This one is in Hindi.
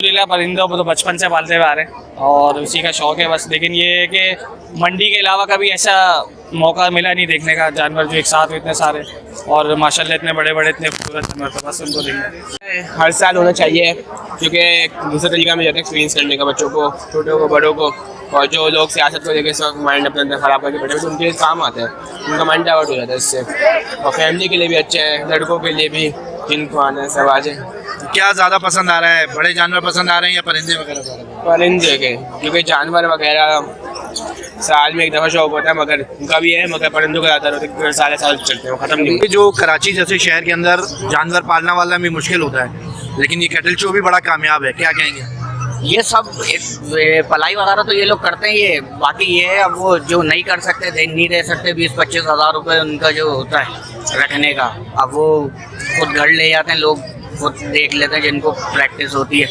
परिंदों को तो बचपन से पालते हुए आ रहे हैं और उसी का शौक है बस। लेकिन ये है कि मंडी के अलावा कभी ऐसा मौका मिला नहीं देखने का, जानवर जो एक साथ हो इतने सारे और माशाल्लाह इतने बड़े बड़े इतने खूबसूरत जानवर, तो बस उनको देखना हर साल होना चाहिए क्योंकि एक दूसरे तरीका मिल जाता है एक्सपीरियंस करने का बच्चों को, छोटों को, बड़ों को। और जो लोग सियासत को लेकर इस वक्त माइंड अपना अंदर ख़राब करके बैठे तो उनके लिए काम आता है, उनका माइंड डाइवर्ट हो जाता है इससे। और फैमिली के लिए भी अच्छा है, लड़कों के लिए भी जिनको आना है सब आ जाए। क्या ज़्यादा पसंद आ रहा है, बड़े जानवर पसंद आ रहे हैं या परिंदे वगैरह ज़्यादा? परिंदे के, क्योंकि जानवर वगैरह साल में एक दफ़ा शौक होता है, मगर उनका भी है, मगर परिंदों का ज़्यादा होता है, साल साल चलते हैं, ख़त्म नहीं होते। जो कराची जैसे शहर के अंदर जानवर पालना वाला भी मुश्किल होता है, लेकिन ये कैटल शो भी बड़ा कामयाब है, क्या कहेंगे? ये सब पलाई वगैरह तो ये लोग करते हैं, ये बाकी ये है अब वो जो नहीं कर सकते, नहीं रह सकते, 20-25 हज़ार रुपये उनका जो होता है रखने का, अब वो खुद घर ले जाते हैं लोग, खुद देख लेते हैं जिनको प्रैक्टिस होती है।